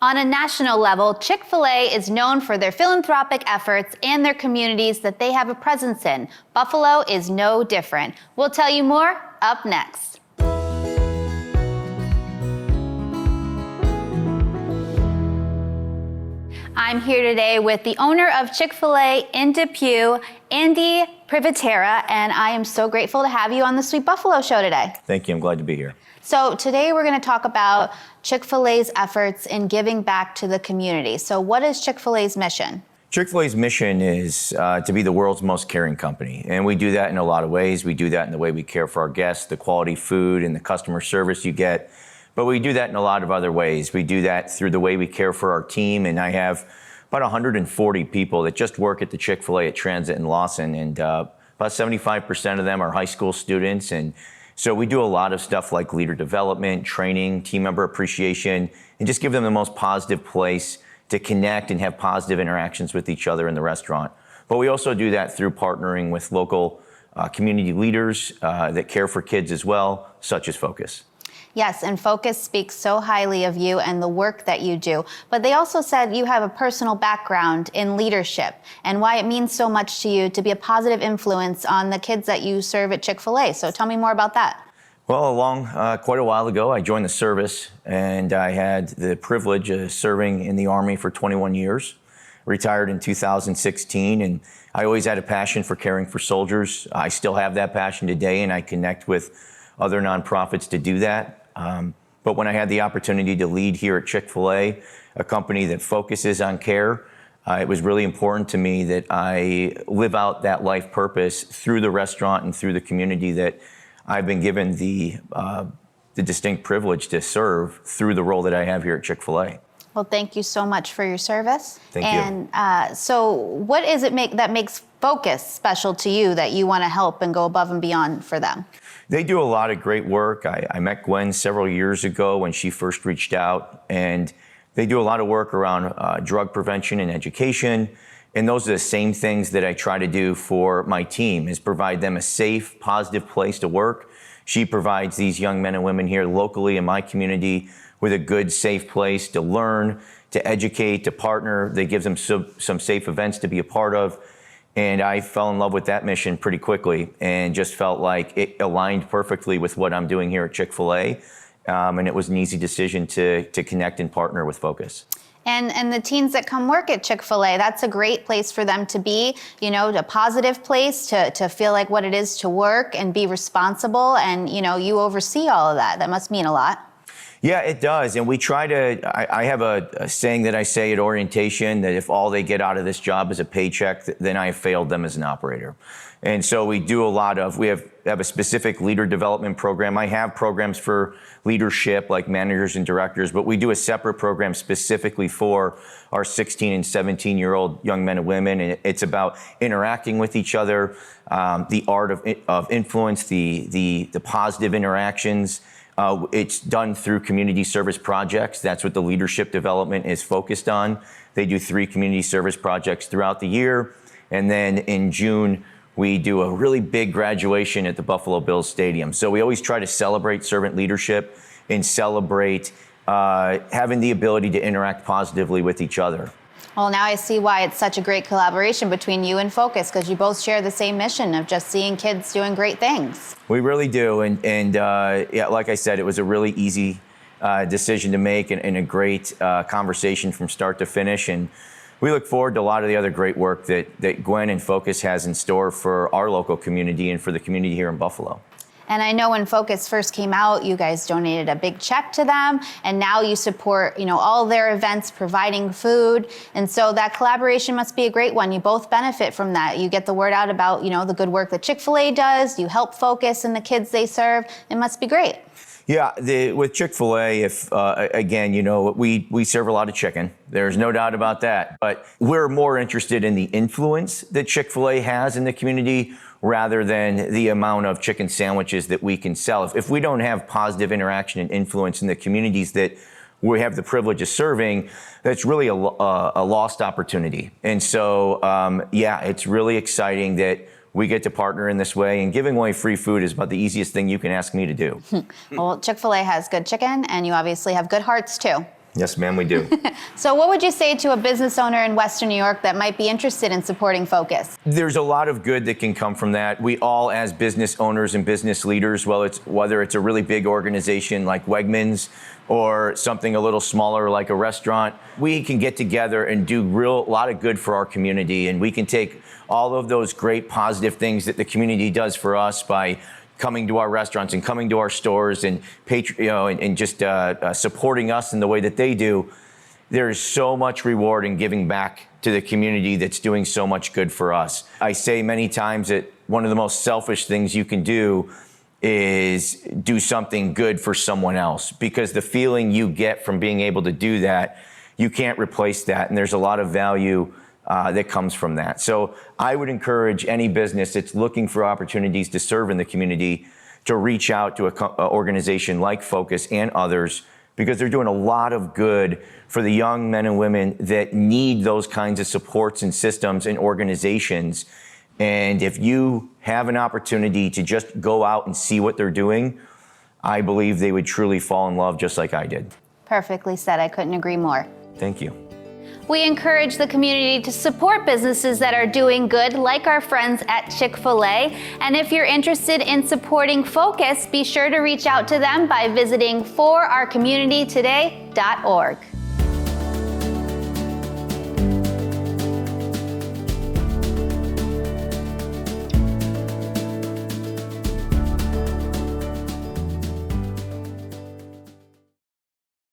On a national level, Chick-fil-A is known for their philanthropic efforts and their communities that they have a presence in. Buffalo is no different. We'll tell you more up next. I'm here today with the owner of Chick-fil-A in Depew, Andy Privatera, and I am so grateful to have you on the Sweet Buffalo Show today. Thank you. I'm glad to be here. So today we're going to talk about Chick-fil-A's efforts in giving back to the community. So what is Chick-fil-A's mission? Chick-fil-A's mission is to be the world's most caring company. And we do that in a lot of ways. We do that in the way we care for our guests, the quality food and the customer service you get. But we do that in a lot of other ways. We do that through the way we care for our team. And I have about 140 people that just work at the Chick-fil-A at Transit and Losson. And about 75% of them are high school students. And so we do a lot of stuff like leader development, training, team member appreciation, and just give them the most positive place to connect and have positive interactions with each other in the restaurant. But we also do that through partnering with local community leaders that care for kids as well, such as Focus. Yes, and Focus speaks so highly of you and the work that you do. But they also said you have a personal background in leadership and why it means so much to you to be a positive influence on the kids that you serve at Chick-fil-A. So tell me more about that. Well, quite a while ago, I joined the service, and I had the privilege of serving in the Army for 21 years, retired in 2016, and I always had a passion for caring for soldiers. I still have that passion today, and I connect with other nonprofits to do that. But when I had the opportunity to lead here at Chick-fil-A, a company that focuses on care, it was really important to me that I live out that life purpose through the restaurant and through the community that I've been given the distinct privilege to serve through the role that I have here at Chick-fil-A. Well, thank you so much for your service. Thank you. And so what is it that makes Focus special to you that you want to help and go above and beyond for them? They do a lot of great work. I met Gwen several years ago when she first reached out, and they do a lot of work around drug prevention and education. And those are the same things that I try to do for my team, is provide them a safe, positive place to work. She provides these young men and women here locally in my community with a good, safe place to learn, to educate, to partner. They give them some safe events to be a part of. And I fell in love with that mission pretty quickly and just felt like it aligned perfectly with what I'm doing here at Chick-fil-A. And it was an easy decision to connect and partner with Focus. And the teens that come work at Chick-fil-A, that's a great place for them to be, a positive place to feel like what it is to work and be responsible. And, you oversee all of that. That must mean a lot. Yeah, it does. And we try to, I have a saying that I say at orientation, that if all they get out of this job is a paycheck, then I have failed them as an operator. And so we do we have a specific leader development program. I have programs for leadership like managers and directors, but we do a separate program specifically for our 16 and 17-year-old young men and women. And it's about interacting with each other, the art of influence, the positive interactions. It's done through community service projects. That's what the leadership development is focused on. They do 3 community service projects throughout the year. And then in June, we do a really big graduation at the Buffalo Bills Stadium. So we always try to celebrate servant leadership and celebrate having the ability to interact positively with each other. Well, now I see why it's such a great collaboration between you and Focus, because you both share the same mission of just seeing kids doing great things. We really do. And yeah, like I said, it was a really easy decision to make and a great conversation from start to finish. And we look forward to a lot of the other great work that Gwen and Focus has in store for our local community and for the community here in Buffalo. And I know when Focus first came out, you guys donated a big check to them, and now you support, all their events, providing food. And so that collaboration must be a great one. You both benefit from that. You get the word out about, the good work that Chick-fil-A does. You help Focus and the kids they serve. It must be great. Yeah, with Chick-fil-A, again, we serve a lot of chicken. There's no doubt about that. But we're more interested in the influence that Chick-fil-A has in the community rather than the amount of chicken sandwiches that we can sell. If we don't have positive interaction and influence in the communities that we have the privilege of serving, that's really a lost opportunity. And so, yeah, it's really exciting that we get to partner in this way, and giving away free food is about the easiest thing you can ask me to do. Well, Chick-fil-A has good chicken, and you obviously have good hearts too. Yes, ma'am, we do. So what would you say to a business owner in Western New York that might be interested in supporting Focus? There's a lot of good that can come from that. We all, as business owners and business leaders, whether it's a really big organization like Wegmans or something a little smaller like a restaurant, we can get together and do a lot of good for our community. And we can take all of those great positive things that the community does for us by coming to our restaurants and coming to our stores and just supporting us in the way that they do. There's so much reward in giving back to the community that's doing so much good for us. I say many times that one of the most selfish things you can do is do something good for someone else, because the feeling you get from being able to do that, you can't replace that. And there's a lot of value that comes from that. So I would encourage any business that's looking for opportunities to serve in the community to reach out to an organization like Focus and others, because they're doing a lot of good for the young men and women that need those kinds of supports and systems and organizations. And if you have an opportunity to just go out and see what they're doing, I believe they would truly fall in love just like I did. Perfectly said. I couldn't agree more. Thank you. We encourage the community to support businesses that are doing good, like our friends at Chick-Fil-a. And if you're interested in supporting Focus, be sure to reach out to them by visiting forourcommunitytoday.org.